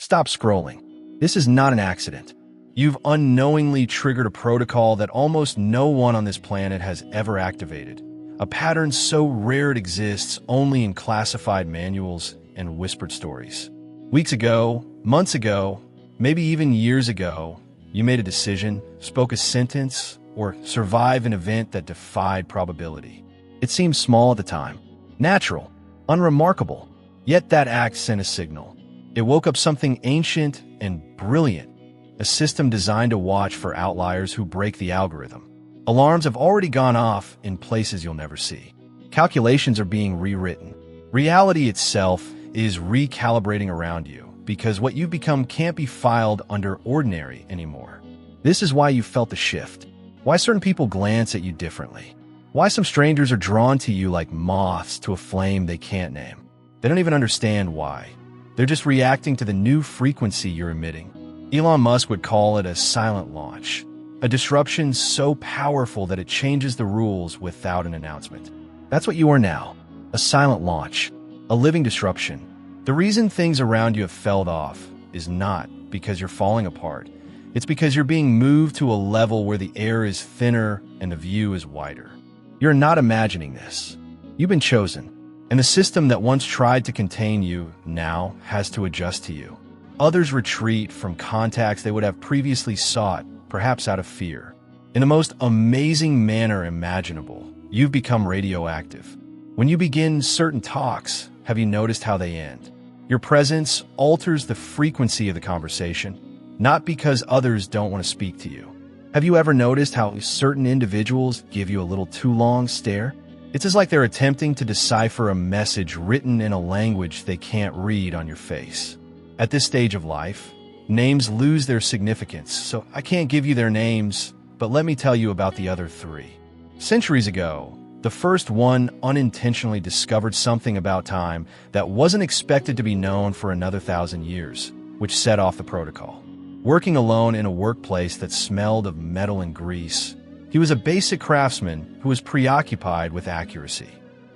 Stop scrolling. This is not an accident. You've unknowingly triggered a protocol that almost no one on this planet has ever activated. A pattern so rare it exists only in classified manuals and whispered stories. Weeks ago, months ago, maybe even years ago, you made a decision, spoke a sentence, or survived an event that defied probability. It seemed small at the time, natural, unremarkable, yet that act sent a signal. It woke up something ancient and brilliant, a system designed to watch for outliers who break the algorithm. Alarms have already gone off in places you'll never see. Calculations are being rewritten. Reality itself is recalibrating around you because what you've become can't be filed under ordinary anymore. This is why you felt the shift, why certain people glance at you differently, why some strangers are drawn to you like moths to a flame they can't name. They don't even understand why. They're just reacting to the new frequency you're emitting. Elon Musk would call it a silent launch, a disruption so powerful that it changes the rules without an announcement. That's what you are now, a silent launch, a living disruption. The reason things around you have fell off is not because you're falling apart. It's because you're being moved to a level where the air is thinner and the view is wider. You're not imagining this. You've been chosen, and the system that once tried to contain you now has to adjust to you. Others retreat from contacts they would have previously sought, perhaps out of fear. In the most amazing manner imaginable, you've become radioactive. When you begin certain talks, have you noticed how they end? Your presence alters the frequency of the conversation, not because others don't want to speak to you. Have you ever noticed how certain individuals give you a little too long stare? It's as like they're attempting to decipher a message written in a language they can't read on your face. At this stage of life, names lose their significance, so I can't give you their names, but let me tell you about the other three. Centuries ago, the first one unintentionally discovered something about time that wasn't expected to be known for another 1,000 years, which set off the protocol. Working alone in a workplace that smelled of metal and grease, he was a basic craftsman who was preoccupied with accuracy.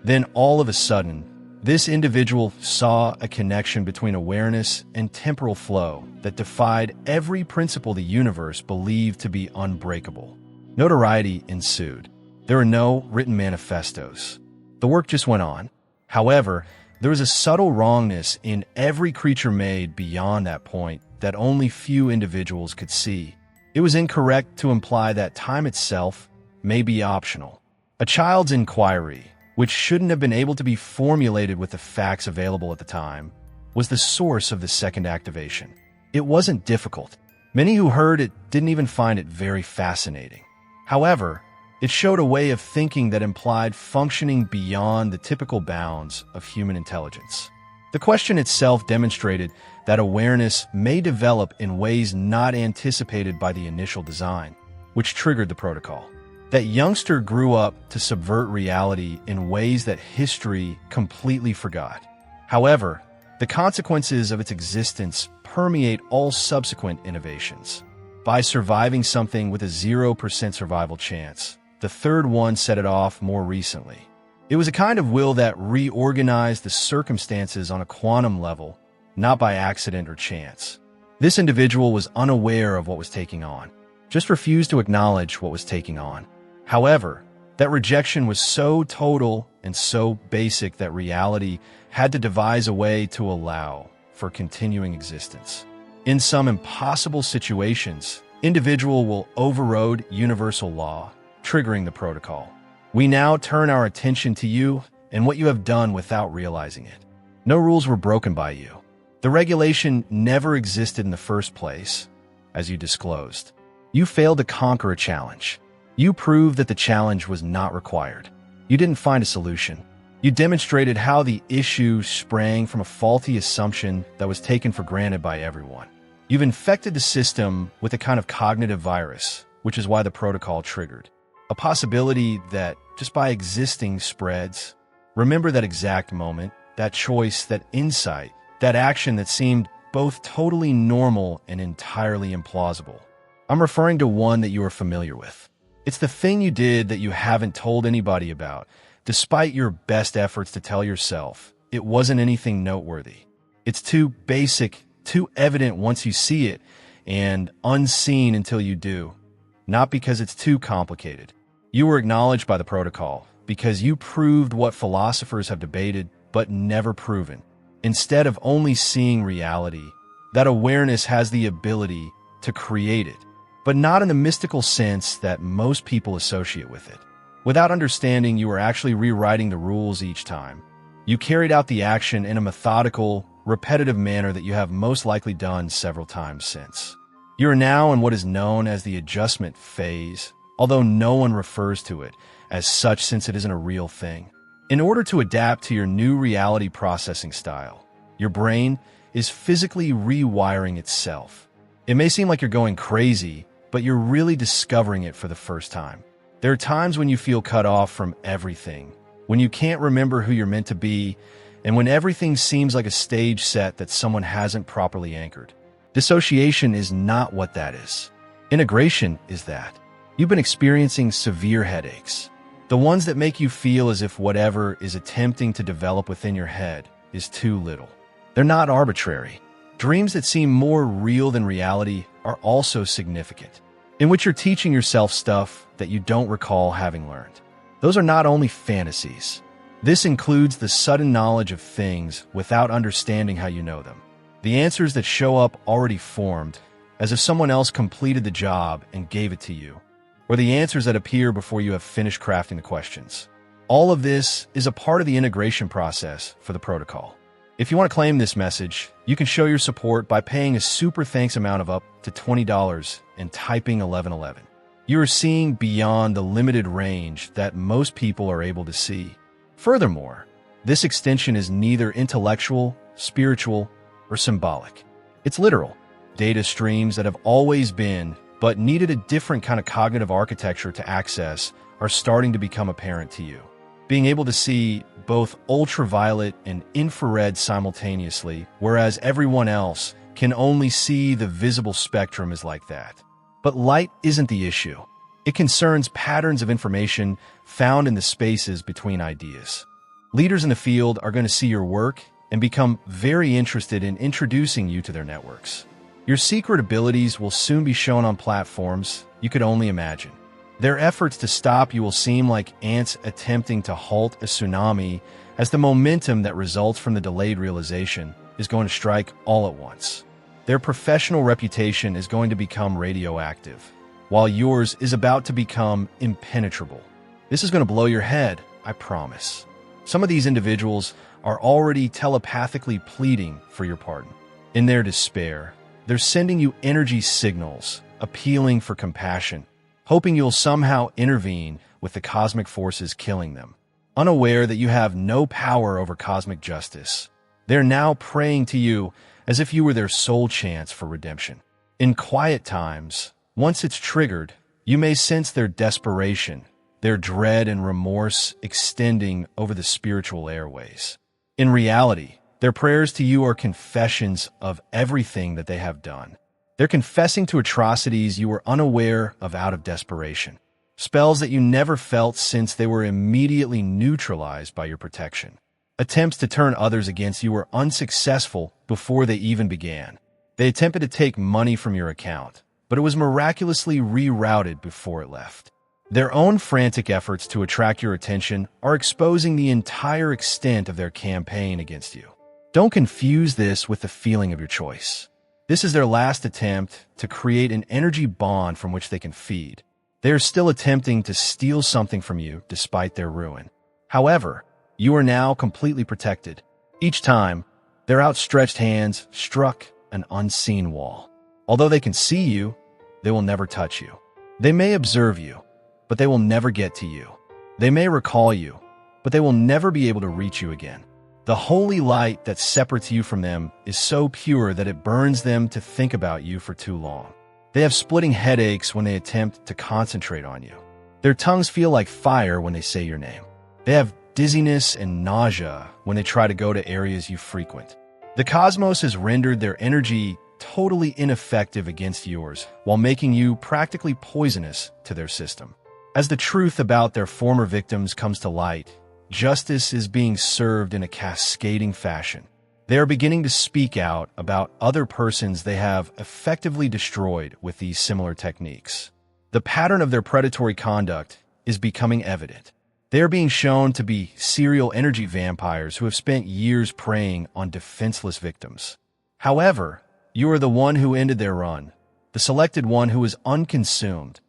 Then all of a sudden, this individual saw a connection between awareness and temporal flow that defied every principle the universe believed to be unbreakable. Notoriety ensued. There were no written manifestos. The work just went on. However, there was a subtle wrongness in every creature made beyond that point that only few individuals could see. It was incorrect to imply that time itself may be optional. A child's inquiry, which shouldn't have been able to be formulated with the facts available at the time, was the source of the second activation. It wasn't difficult. Many who heard it didn't even find it very fascinating. However, it showed a way of thinking that implied functioning beyond the typical bounds of human intelligence. The question itself demonstrated that awareness may develop in ways not anticipated by the initial design, which triggered the protocol. That youngster grew up to subvert reality in ways that history completely forgot. However, the consequences of its existence permeate all subsequent innovations. By surviving something with a 0% survival chance, the third one set it off more recently. It was a kind of will that reorganized the circumstances on a quantum level, not by accident or chance. This individual was unaware of what was taking on, just refused to acknowledge what was taking on. However, that rejection was so total and so basic that reality had to devise a way to allow for continuing existence. In some impossible situations, individual will override universal law, triggering the protocol. We now turn our attention to you and what you have done without realizing it. No rules were broken by you. The regulation never existed in the first place, as you disclosed. You failed to conquer a challenge. You proved that the challenge was not required. You didn't find a solution. You demonstrated how the issue sprang from a faulty assumption that was taken for granted by everyone. You've infected the system with a kind of cognitive virus, which is why the protocol triggered. A possibility that, just by existing, spreads. Remember that exact moment, that choice, that insight, that action that seemed both totally normal and entirely implausible. I'm referring to one that you are familiar with. It's the thing you did that you haven't told anybody about, despite your best efforts to tell yourself it wasn't anything noteworthy. It's too basic too evident once you see it, and unseen until you do. Not because it's too complicated. You were acknowledged by the protocol because you proved what philosophers have debated but never proven. Instead of only seeing reality, that awareness has the ability to create it, but not in the mystical sense that most people associate with it. Without understanding, you were actually rewriting the rules each time. You carried out the action in a methodical, repetitive manner that you have most likely done several times since. You are now in what is known as the adjustment phase, although no one refers to it as such since it isn't a real thing. In order to adapt to your new reality processing style, your brain is physically rewiring itself. It may seem like you're going crazy, but you're really discovering it for the first time. There are times when you feel cut off from everything, when you can't remember who you're meant to be, and when everything seems like a stage set that someone hasn't properly anchored. Dissociation is not what that is. Integration is that. You've been experiencing severe headaches, the ones that make you feel as if whatever is attempting to develop within your head is too little. They're not arbitrary. Dreams that seem more real than reality are also significant, in which you're teaching yourself stuff that you don't recall having learned. Those are not only fantasies. This includes the sudden knowledge of things without understanding how you know them. The answers that show up already formed, as if someone else completed the job and gave it to you, or the answers that appear before you have finished crafting the questions. All of this is a part of the integration process for the protocol. If you want to claim this message, you can show your support by paying a super thanks amount of up to $20 and typing 1111. You are seeing beyond the limited range that most people are able to see. Furthermore, this extension is neither intellectual, spiritual, or symbolic. It's literal. Data streams that have always been, but needed a different kind of cognitive architecture to access, are starting to become apparent to you. Being able to see both ultraviolet and infrared simultaneously, whereas everyone else can only see the visible spectrum, is like that. But light isn't the issue. It concerns patterns of information found in the spaces between ideas. Leaders in the field are going to see your work and become very interested in introducing you to their networks. Your secret abilities will soon be shown on platforms you could only imagine. Their efforts to stop you will seem like ants attempting to halt a tsunami, as the momentum that results from the delayed realization is going to strike all at once. Their professional reputation is going to become radioactive, while yours is about to become impenetrable. This is going to blow your head, I promise. Some of these individuals are already telepathically pleading for your pardon. In their despair, they're sending you energy signals, appealing for compassion, hoping you'll somehow intervene with the cosmic forces killing them. Unaware that you have no power over cosmic justice, they're now praying to you as if you were their sole chance for redemption. In quiet times, once it's triggered, you may sense their desperation, their dread and remorse extending over the spiritual airways. In reality, their prayers to you are confessions of everything that they have done. They're confessing to atrocities you were unaware of out of desperation. Spells that you never felt since they were immediately neutralized by your protection. Attempts to turn others against you were unsuccessful before they even began. They attempted to take money from your account, but it was miraculously rerouted before it left. Their own frantic efforts to attract your attention are exposing the entire extent of their campaign against you. Don't confuse this with the feeling of your choice. This is their last attempt to create an energy bond from which they can feed. They are still attempting to steal something from you despite their ruin. However, you are now completely protected. Each time, their outstretched hands struck an unseen wall. Although they can see you, they will never touch you. They may observe you, but they will never get to you. They may recall you, but they will never be able to reach you again. The holy light that separates you from them is so pure that it burns them to think about you for too long. They have splitting headaches when they attempt to concentrate on you. Their tongues feel like fire when they say your name. They have dizziness and nausea when they try to go to areas you frequent. The cosmos has rendered their energy totally ineffective against yours, while making you practically poisonous to their system. As the truth about their former victims comes to light, justice is being served in a cascading fashion. They are beginning to speak out about other persons they have effectively destroyed with these similar techniques. The pattern of their predatory conduct is becoming evident. They are being shown to be serial energy vampires who have spent years preying on defenseless victims. However, you are the one who ended their run, the selected one who is unconsumed,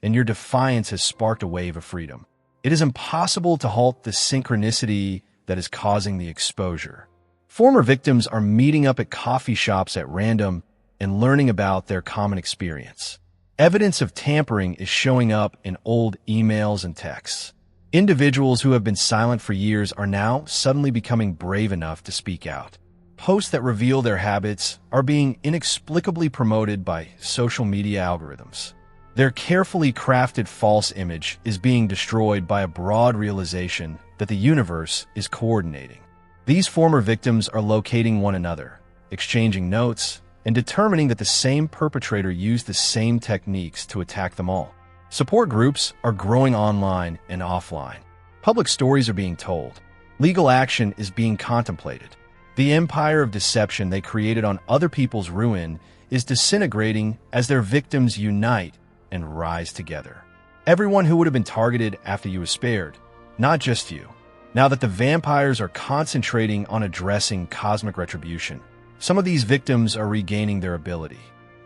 and your defiance has sparked a wave of freedom. It is impossible to halt the synchronicity that is causing the exposure. Former victims are meeting up at coffee shops at random and learning about their common experience. Evidence of tampering is showing up in old emails and texts. Individuals who have been silent for years are now suddenly becoming brave enough to speak out. Posts that reveal their habits are being inexplicably promoted by social media algorithms. Their carefully crafted false image is being destroyed by a broad realization that the universe is coordinating. These former victims are locating one another, exchanging notes, and determining that the same perpetrator used the same techniques to attack them all. Support groups are growing online and offline. Public stories are being told. Legal action is being contemplated. The empire of deception they created on other people's ruin is disintegrating as their victims unite and rise together. Everyone who would have been targeted after you was spared, not just you. Now that the vampires are concentrating on addressing cosmic retribution, some of these victims are regaining their ability.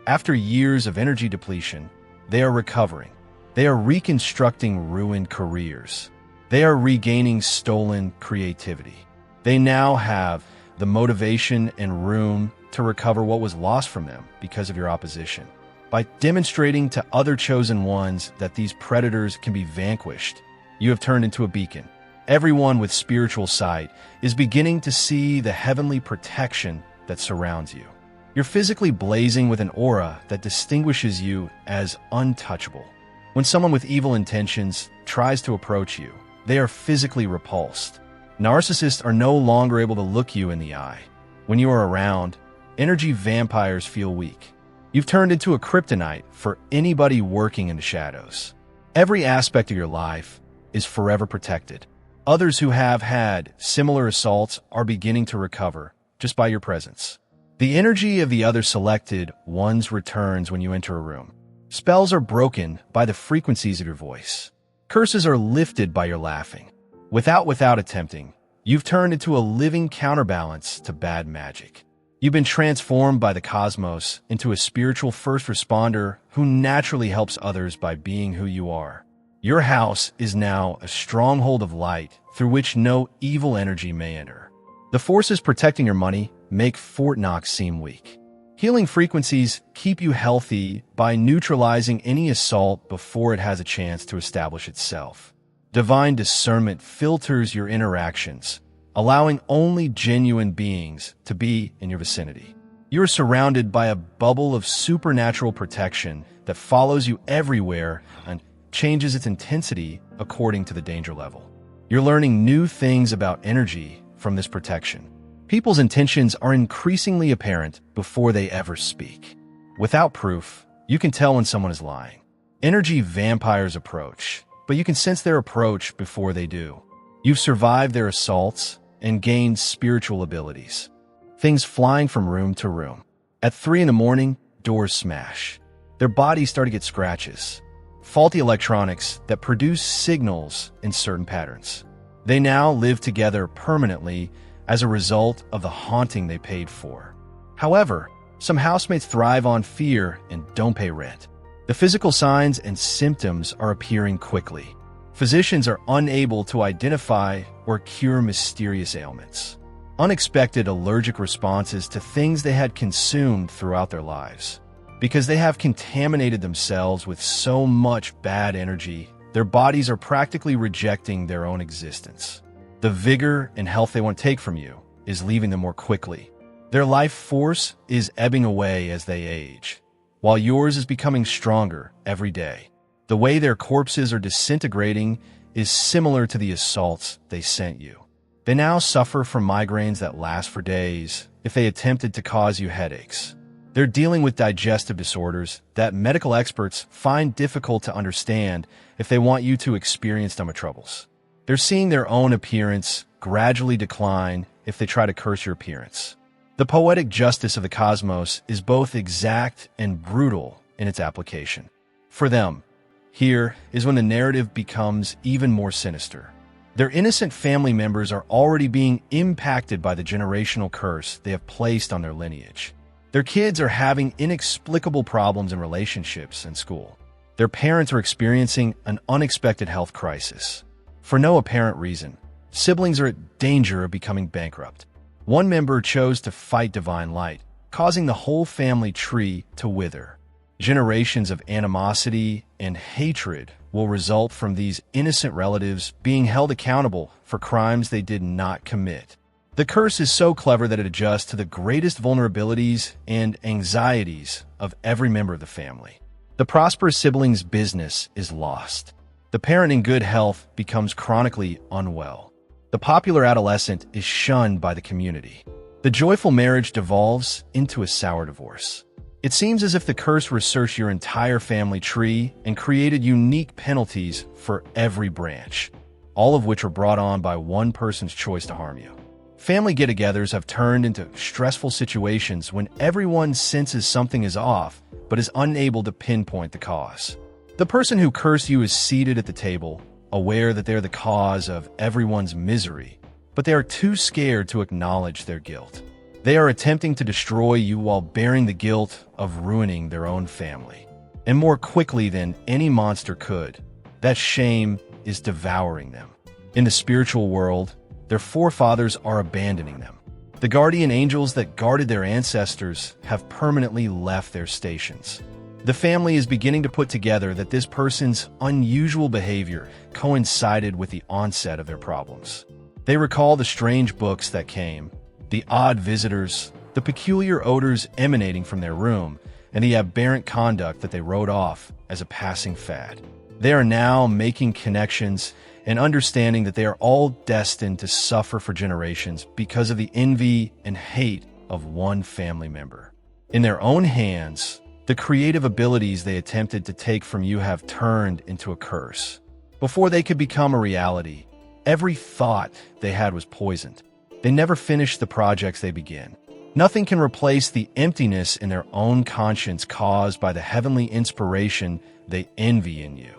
After years of energy depletion, they are recovering. They are reconstructing ruined careers. They are regaining stolen creativity. They now have the motivation and room to recover what was lost from them because of your opposition. By demonstrating to other chosen ones that these predators can be vanquished, you have turned into a beacon. Everyone with spiritual sight is beginning to see the heavenly protection that surrounds you. You're physically blazing with an aura that distinguishes you as untouchable. When someone with evil intentions tries to approach you, they are physically repulsed. Narcissists are no longer able to look you in the eye. When you are around, energy vampires feel weak. You've turned into a kryptonite for anybody working in the shadows. Every aspect of your life is forever protected. Others who have had similar assaults are beginning to recover just by your presence. The energy of the other selected ones returns when you enter a room. Spells are broken by the frequencies of your voice. Curses are lifted by your laughing. Without attempting, you've turned into a living counterbalance to bad magic. You've been transformed by the cosmos into a spiritual first responder who naturally helps others by being who you are. Your house is now a stronghold of light through which no evil energy may enter. The forces protecting your money make Fort Knox seem weak. Healing frequencies keep you healthy by neutralizing any assault before it has a chance to establish itself. Divine discernment filters your interactions, allowing only genuine beings to be in your vicinity. You are surrounded by a bubble of supernatural protection that follows you everywhere and changes its intensity according to the danger level. You're learning new things about energy from this protection. People's intentions are increasingly apparent before they ever speak. Without proof, you can tell when someone is lying. Energy vampires approach, but you can sense their approach before they do. You've survived their assaults and gained spiritual abilities. Things flying from room to room. At 3 a.m, doors smash. Their bodies start to get scratches. Faulty electronics that produce signals in certain patterns. They now live together permanently as a result of the haunting they paid for. However, some housemates thrive on fear and don't pay rent. The physical signs and symptoms are appearing quickly. Physicians are unable to identify or cure mysterious ailments. Unexpected allergic responses to things they had consumed throughout their lives. Because they have contaminated themselves with so much bad energy, their bodies are practically rejecting their own existence. The vigor and health they want to take from you is leaving them more quickly. Their life force is ebbing away as they age, while yours is becoming stronger every day. The way their corpses are disintegrating is similar to the assaults they sent you. They now suffer from migraines that last for days if they attempted to cause you headaches. They're dealing with digestive disorders that medical experts find difficult to understand if they want you to experience stomach troubles. They're seeing their own appearance gradually decline if they try to curse your appearance. The poetic justice of the cosmos is both exact and brutal in its application. For them, here is when the narrative becomes even more sinister. Their innocent family members are already being impacted by the generational curse they have placed on their lineage. Their kids are having inexplicable problems in relationships and school. Their parents are experiencing an unexpected health crisis. For no apparent reason, siblings are at danger of becoming bankrupt. One member chose to fight divine light, causing the whole family tree to wither. Generations of animosity and hatred will result from these innocent relatives being held accountable for crimes they did not commit. The curse is so clever that it adjusts to the greatest vulnerabilities and anxieties of every member of the family. The prosperous sibling's business is lost. The parent in good health becomes chronically unwell. The popular adolescent is shunned by the community. The joyful marriage devolves into a sour divorce. It seems as if the curse researched your entire family tree and created unique penalties for every branch, all of which are brought on by one person's choice to harm you. Family get-togethers have turned into stressful situations when everyone senses something is off but is unable to pinpoint the cause. The person who cursed you is seated at the table, aware that they're the cause of everyone's misery, but they are too scared to acknowledge their guilt. They are attempting to destroy you while bearing the guilt of ruining their own family. And more quickly than any monster could, that shame is devouring them. In the spiritual world, their forefathers are abandoning them. The guardian angels that guarded their ancestors have permanently left their stations. The family is beginning to put together that this person's unusual behavior coincided with the onset of their problems. They recall the strange books that came, the odd visitors, the peculiar odors emanating from their room, and the aberrant conduct that they wrote off as a passing fad. They are now making connections and understanding that they are all destined to suffer for generations because of the envy and hate of one family member. In their own hands, the creative abilities they attempted to take from you have turned into a curse. Before they could become a reality, every thought they had was poisoned. They never finish the projects they begin. Nothing can replace the emptiness in their own conscience caused by the heavenly inspiration they envy in you.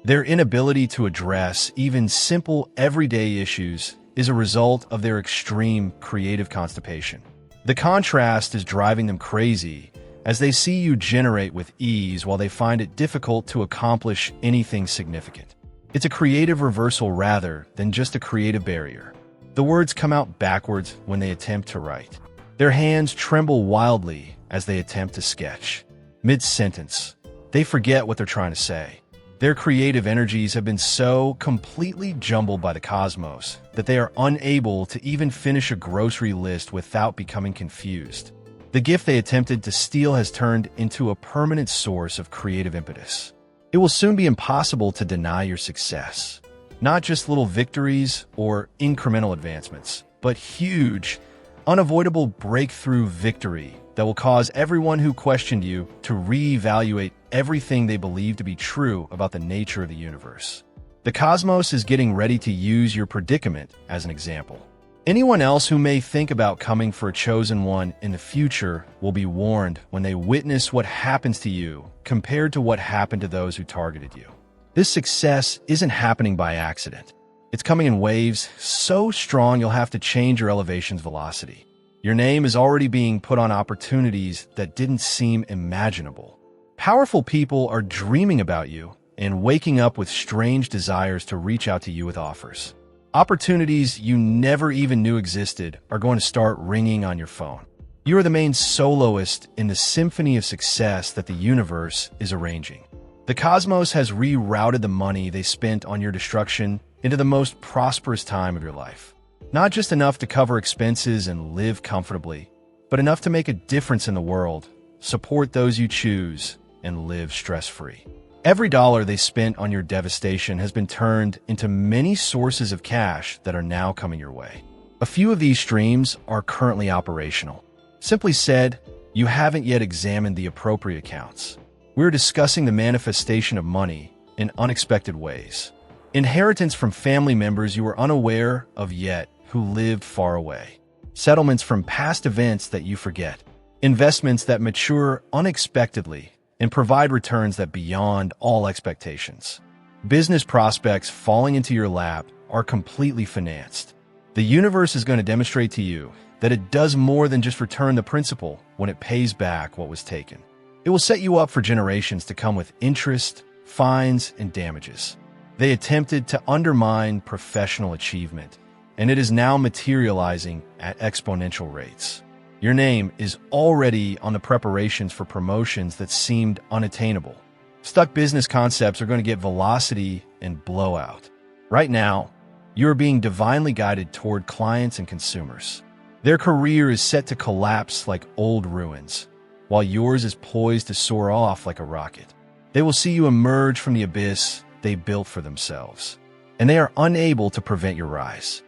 Their inability to address even simple everyday issues is a result of their extreme creative constipation. The contrast is driving them crazy as they see you generate with ease while they find it difficult to accomplish anything significant. It's a creative reversal rather than just a creative barrier. The words come out backwards when they attempt to write. Their hands tremble wildly as they attempt to sketch. Mid-sentence, they forget what they're trying to say. Their creative energies have been so completely jumbled by the cosmos that they are unable to even finish a grocery list without becoming confused. The gift they attempted to steal has turned into a permanent source of creative impetus. It will soon be impossible to deny your success. Not just little victories or incremental advancements, but huge, unavoidable breakthrough victory that will cause everyone who questioned you to reevaluate everything they believe to be true about the nature of the universe. The cosmos is getting ready to use your predicament as an example. Anyone else who may think about coming for a chosen one in the future will be warned when they witness what happens to you compared to what happened to those who targeted you. This success isn't happening by accident. It's coming in waves so strong you'll have to change your elevation's velocity. Your name is already being put on opportunities that didn't seem imaginable. Powerful people are dreaming about you and waking up with strange desires to reach out to you with offers. Opportunities you never even knew existed are going to start ringing on your phone. You are the main soloist in the symphony of success that the universe is arranging. The cosmos has rerouted the money they spent on your destruction into the most prosperous time of your life. Not just enough to cover expenses and live comfortably, but enough to make a difference in the world, support those you choose, and live stress-free. Every dollar they spent on your devastation has been turned into many sources of cash that are now coming your way. A few of these streams are currently operational. Simply said, you haven't yet examined the appropriate accounts. We're discussing the manifestation of money in unexpected ways. Inheritance from family members you were unaware of yet who lived far away. settlements from past events that you forget, investments that mature unexpectedly and provide returns that beyond all expectations. Business prospects falling into your lap are completely financed. The universe is going to demonstrate to you that it does more than just return the principal when it pays back what was taken. It will set you up for generations to come with interest, fines, and damages. They attempted to undermine professional achievement, and it is now materializing at exponential rates. Your name is already on the preparations for promotions that seemed unattainable. Stuck business concepts are going to get velocity and blowout. Right now, you are being divinely guided toward clients and consumers. Their career is set to collapse like old ruins, while yours is poised to soar off like a rocket. They will see you emerge from the abyss they built for themselves, and they are unable to prevent your rise.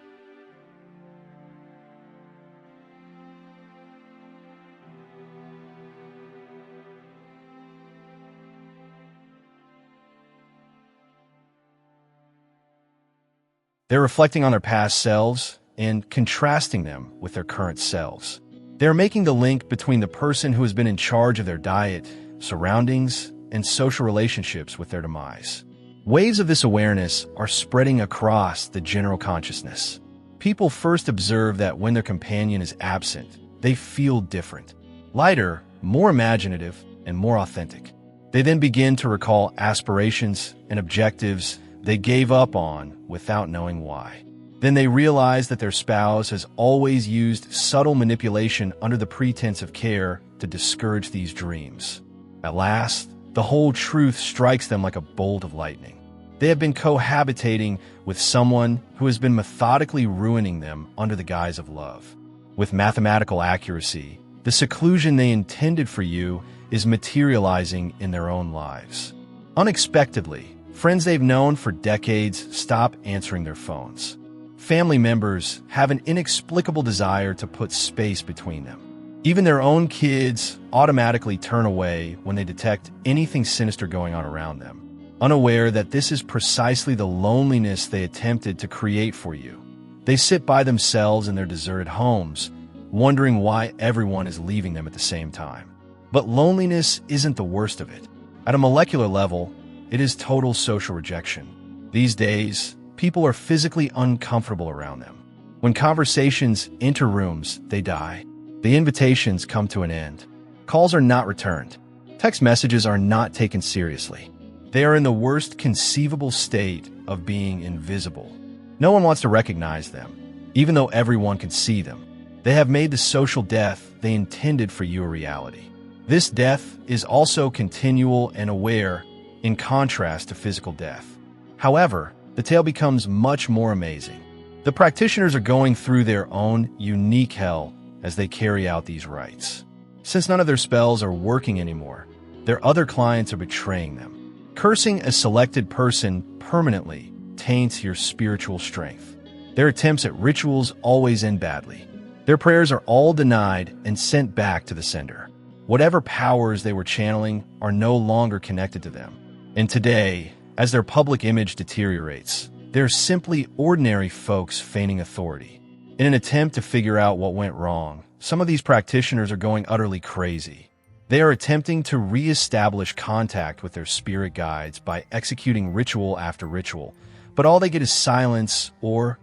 They're reflecting on their past selves and contrasting them with their current selves. They're making the link between the person who has been in charge of their diet, surroundings, and social relationships with their demise. Waves of this awareness are spreading across the general consciousness. People first observe that when their companion is absent, they feel different, lighter, more imaginative, and more authentic. They then begin to recall aspirations and objectives they gave up on without knowing why. Then they realize that their spouse has always used subtle manipulation under the pretense of care to discourage these dreams. At last, the whole truth strikes them like a bolt of lightning. They have been cohabitating with someone who has been methodically ruining them under the guise of love. With mathematical accuracy, the seclusion they intended for you is materializing in their own lives. Unexpectedly, friends they've known for decades stop answering their phones. Family members have an inexplicable desire to put space between them. Even their own kids automatically turn away when they detect anything sinister going on around them, unaware that this is precisely the loneliness they attempted to create for you. They sit by themselves in their deserted homes, wondering why everyone is leaving them at the same time. But loneliness isn't the worst of it. At a molecular level, it is total social rejection. These days, people are physically uncomfortable around them. When conversations enter rooms, they die. The invitations come to an end. Calls are not returned. Text messages are not taken seriously. They are in the worst conceivable state of being invisible. No one wants to recognize them, even though everyone can see them. They have made the social death they intended for you a reality. This death is also continual and aware, in contrast to physical death. However, the tale becomes much more amazing. The practitioners are going through their own unique hell as they carry out these rites. Since none of their spells are working anymore, their other clients are betraying them. Cursing a selected person permanently taints your spiritual strength. Their attempts at rituals always end badly. Their prayers are all denied and sent back to the sender. Whatever powers they were channeling are no longer connected to them. And today, as their public image deteriorates, they're simply ordinary folks feigning authority. In an attempt to figure out what went wrong, some of these practitioners are going utterly crazy. They are attempting to re-establish contact with their spirit guides by executing ritual after ritual, but all they get is silence or,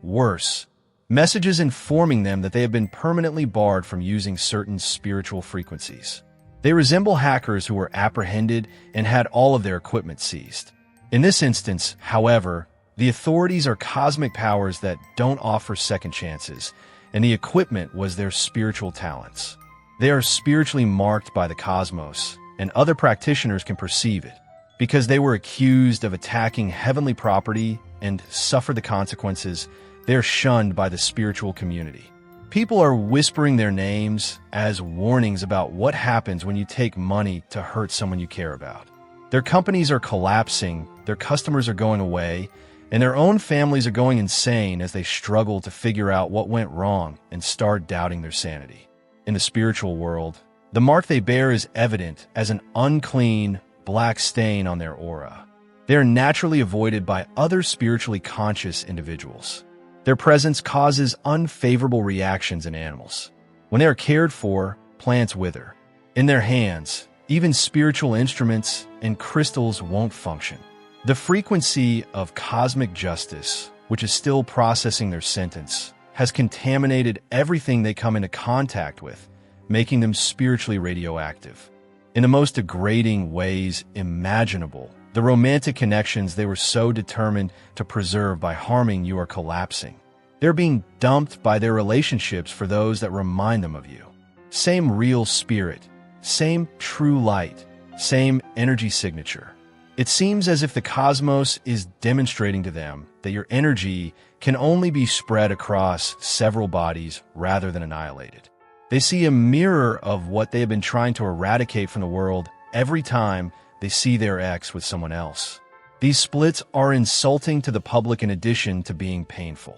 worse, messages informing them that they have been permanently barred from using certain spiritual frequencies. They resemble hackers who were apprehended and had all of their equipment seized. In this instance, however, the authorities are cosmic powers that don't offer second chances, and the equipment was their spiritual talents. They are spiritually marked by the cosmos, and other practitioners can perceive it. Because they were accused of attacking heavenly property and suffered the consequences, they are shunned by the spiritual community. People are whispering their names as warnings about what happens when you take money to hurt someone you care about. Their companies are collapsing, their customers are going away, and their own families are going insane as they struggle to figure out what went wrong and start doubting their sanity. In the spiritual world, the mark they bear is evident as an unclean, black stain on their aura. They are naturally avoided by other spiritually conscious individuals. Their presence causes unfavorable reactions in animals. When they are cared for, plants wither. In their hands, even spiritual instruments and crystals won't function. The frequency of cosmic justice, which is still processing their sentence, has contaminated everything they come into contact with, making them spiritually radioactive. In the most degrading ways imaginable, the romantic connections they were so determined to preserve by harming you are collapsing. They're being dumped by their relationships for those that remind them of you. Same real spirit, same true light, same energy signature. It seems as if the cosmos is demonstrating to them that your energy can only be spread across several bodies rather than annihilated. They see a mirror of what they have been trying to eradicate from the world every time they see their ex with someone else. These splits are insulting to the public in addition to being painful.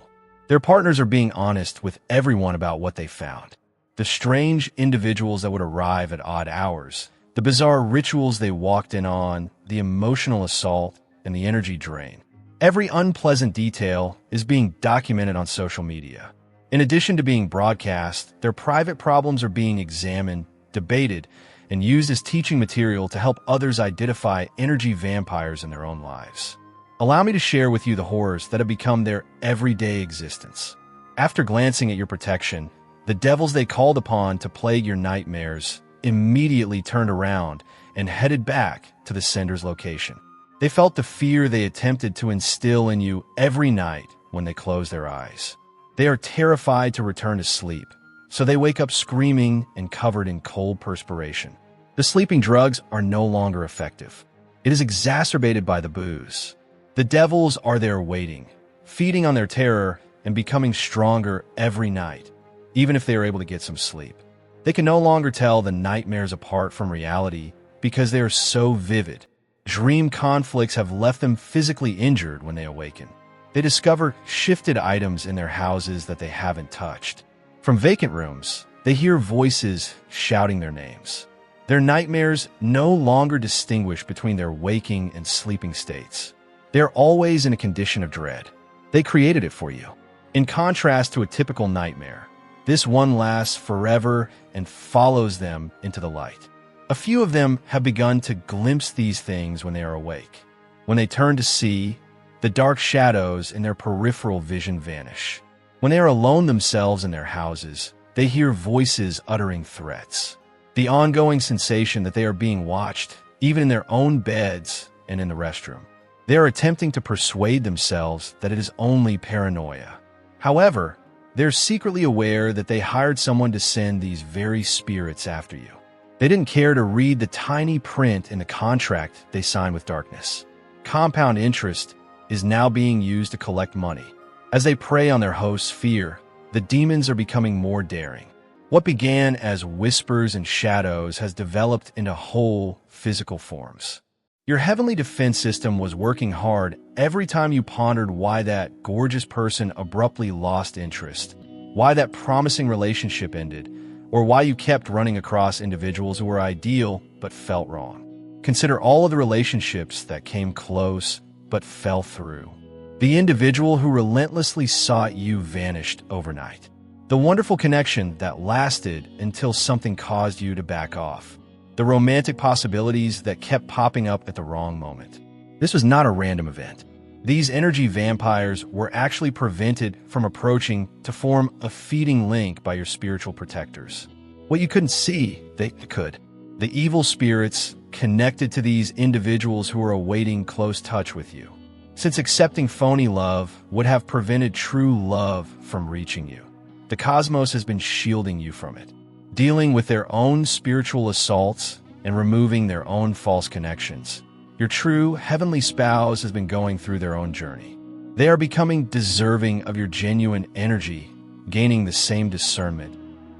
Their partners are being honest with everyone about what they found. The strange individuals that would arrive at odd hours, the bizarre rituals they walked in on, the emotional assault, and the energy drain. Every unpleasant detail is being documented on social media. In addition to being broadcast, their private problems are being examined, debated, and used as teaching material to help others identify energy vampires in their own lives. Allow me to share with you the horrors that have become their everyday existence. After glancing at your protection, the devils they called upon to plague your nightmares immediately turned around and headed back to the sender's location. They felt the fear they attempted to instill in you every night when they closed their eyes. They are terrified to return to sleep, so they wake up screaming and covered in cold perspiration. The sleeping drugs are no longer effective. It is exacerbated by the booze. The devils are there waiting, feeding on their terror and becoming stronger every night, even if they are able to get some sleep. They can no longer tell the nightmares apart from reality because they are so vivid. Dream conflicts have left them physically injured when they awaken. They discover shifted items in their houses that they haven't touched. From vacant rooms, they hear voices shouting their names. Their nightmares no longer distinguish between their waking and sleeping states. They are always in a condition of dread. They created it for you. In contrast to a typical nightmare, this one lasts forever and follows them into the light. A few of them have begun to glimpse these things when they are awake. When they turn to see, the dark shadows in their peripheral vision vanish. When they are alone themselves in their houses, they hear voices uttering threats. The ongoing sensation that they are being watched, even in their own beds and in the restroom. They are attempting to persuade themselves that it is only paranoia. However, they're secretly aware that they hired someone to send these very spirits after you. They didn't care to read the tiny print in the contract they signed with darkness. Compound interest is now being used to collect money. As they prey on their host's fear, the demons are becoming more daring. What began as whispers and shadows has developed into whole physical forms. Your heavenly defense system was working hard every time you pondered why that gorgeous person abruptly lost interest, why that promising relationship ended, or why you kept running across individuals who were ideal but felt wrong. Consider all of the relationships that came close but fell through. The individual who relentlessly sought you vanished overnight. The wonderful connection that lasted until something caused you to back off. The romantic possibilities that kept popping up at the wrong moment. This was not a random event. These energy vampires were actually prevented from approaching to form a feeding link by your spiritual protectors. What you couldn't see, they could. The evil spirits connected to these individuals who were awaiting close touch with you. Since accepting phony love would have prevented true love from reaching you, the cosmos has been shielding you from it. Dealing with their own spiritual assaults and removing their own false connections. Your true heavenly spouse has been going through their own journey. They are becoming deserving of your genuine energy, gaining the same discernment,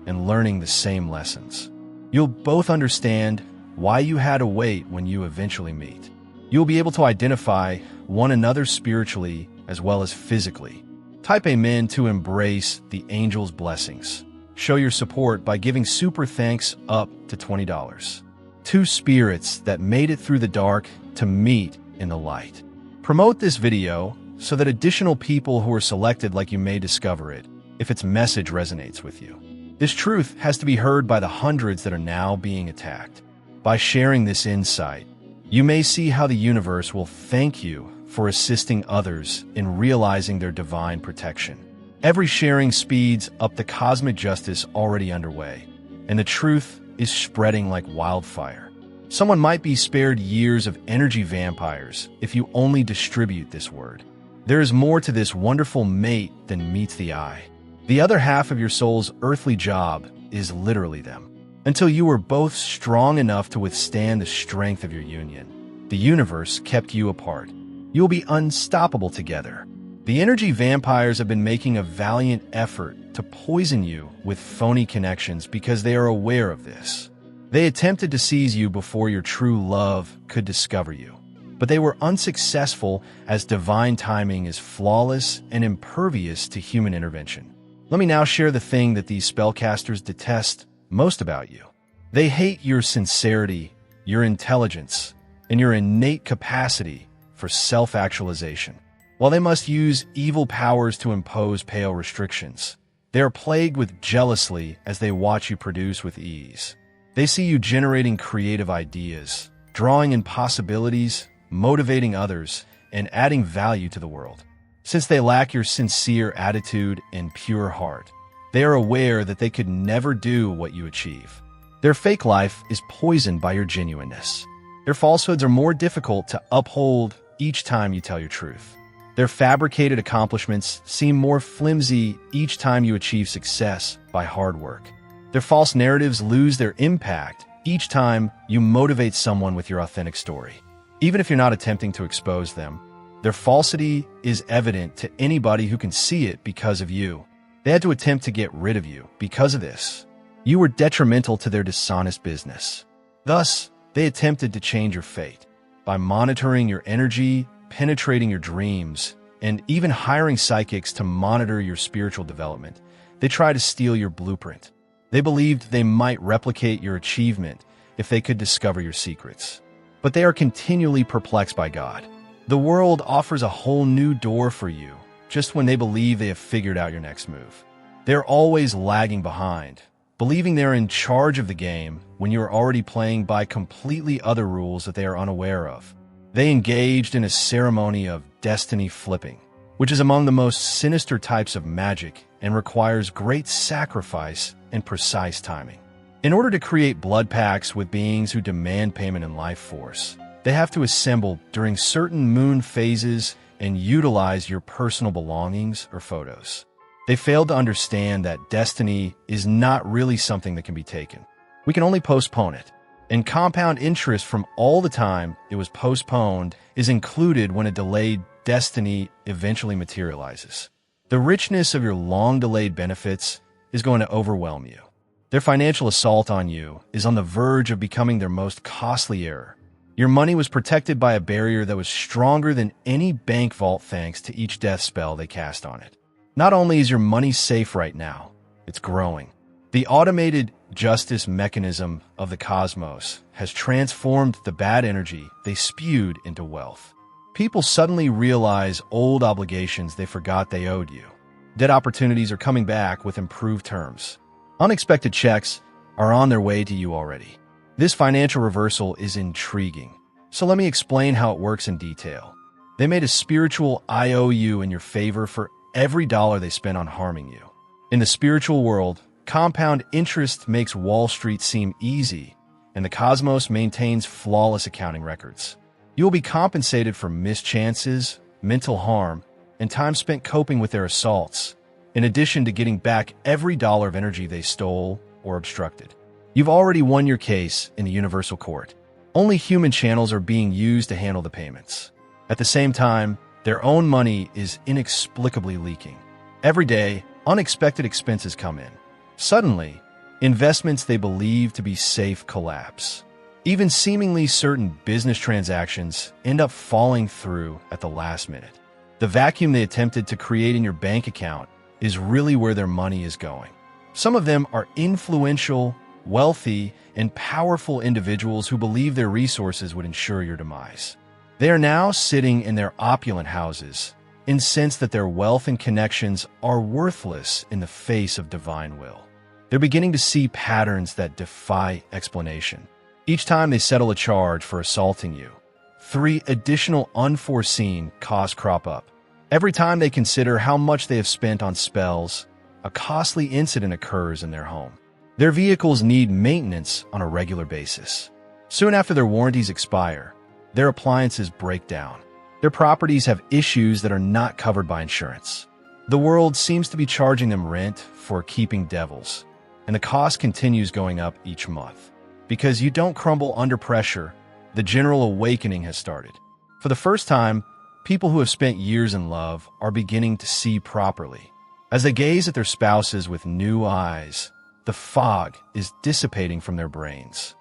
and learning the same lessons. You'll both understand why you had to wait when you eventually meet. You'll be able to identify one another spiritually as well as physically. Type Amen to embrace the angel's blessings. Show your support by giving super thanks up to $20. Two spirits that made it through the dark to meet in the light. Promote this video so that additional people who are selected like you may discover it if its message resonates with you. This truth has to be heard by the hundreds that are now being attacked. By sharing this insight, you may see how the universe will thank you for assisting others in realizing their divine protection. Every sharing speeds up the cosmic justice already underway, and the truth is spreading like wildfire. Someone might be spared years of energy vampires if you only distribute this word. There is more to this wonderful mate than meets the eye. The other half of your soul's earthly job is literally them. Until you were both strong enough to withstand the strength of your union, the universe kept you apart. You will be unstoppable together. The energy vampires have been making a valiant effort to poison you with phony connections because they are aware of this. They attempted to seize you before your true love could discover you, but they were unsuccessful as divine timing is flawless and impervious to human intervention. Let me now share the thing that these spellcasters detest most about you. They hate your sincerity, your intelligence, and your innate capacity for self-actualization. While they must use evil powers to impose pale restrictions, they are plagued with jealousy as they watch you produce with ease. They see you generating creative ideas, drawing in possibilities, motivating others, and adding value to the world. Since they lack your sincere attitude and pure heart, they are aware that they could never do what you achieve. Their fake life is poisoned by your genuineness. Their falsehoods are more difficult to uphold each time you tell your truth. Their fabricated accomplishments seem more flimsy each time you achieve success by hard work. Their false narratives lose their impact each time you motivate someone with your authentic story. Even if you're not attempting to expose them, their falsity is evident to anybody who can see it because of you. They had to attempt to get rid of you because of this. You were detrimental to their dishonest business. Thus, they attempted to change your fate by monitoring your energy, penetrating your dreams, and even hiring psychics to monitor your spiritual development. They tried to steal your blueprint. They believed they might replicate your achievement if they could discover your secrets. But they are continually perplexed by God. The world offers a whole new door for you just when they believe they have figured out your next move. They're always lagging behind, believing they're in charge of the game when you're already playing by completely other rules that they are unaware of. They engaged in a ceremony of destiny flipping, which is among the most sinister types of magic and requires great sacrifice and precise timing. In order to create blood pacts with beings who demand payment in life force, they have to assemble during certain moon phases and utilize your personal belongings or photos. They failed to understand that destiny is not really something that can be taken. We can only postpone it. And compound interest from all the time it was postponed is included when a delayed destiny eventually materializes. The richness of your long-delayed benefits is going to overwhelm you. Their financial assault on you is on the verge of becoming their most costly error. Your money was protected by a barrier that was stronger than any bank vault thanks to each death spell they cast on it. Not only is your money safe right now, it's growing. The automated justice mechanism of the cosmos has transformed the bad energy they spewed into wealth. People suddenly realize old obligations they forgot they owed you. Debt opportunities are coming back with improved terms. Unexpected checks are on their way to you already. This financial reversal is intriguing, so let me explain how it works in detail. They made a spiritual IOU in your favor for every dollar they spent on harming you. In the spiritual world, compound interest makes Wall Street seem easy, and the cosmos maintains flawless accounting records. You will be compensated for mischances, mental harm, and time spent coping with their assaults, in addition to getting back every dollar of energy they stole or obstructed. You've already won your case in the Universal Court. Only human channels are being used to handle the payments. At the same time, their own money is inexplicably leaking. Every day, unexpected expenses come in. Suddenly, investments they believe to be safe collapse. Even seemingly certain business transactions end up falling through at the last minute. The vacuum they attempted to create in your bank account is really where their money is going. Some of them are influential, wealthy, and powerful individuals who believe their resources would ensure your demise. They are now sitting in their opulent houses, incensed that their wealth and connections are worthless in the face of divine will. They're beginning to see patterns that defy explanation. Each time they settle a charge for assaulting you, 3 additional unforeseen costs crop up. Every time they consider how much they have spent on spells, a costly incident occurs in their home. Their vehicles need maintenance on a regular basis. Soon after their warranties expire, their appliances break down. Their properties have issues that are not covered by insurance. The world seems to be charging them rent for keeping devils, and the cost continues going up each month. Because you don't crumble under pressure, the general awakening has started. For the first time, people who have spent years in love are beginning to see properly. As they gaze at their spouses with new eyes, the fog is dissipating from their brains.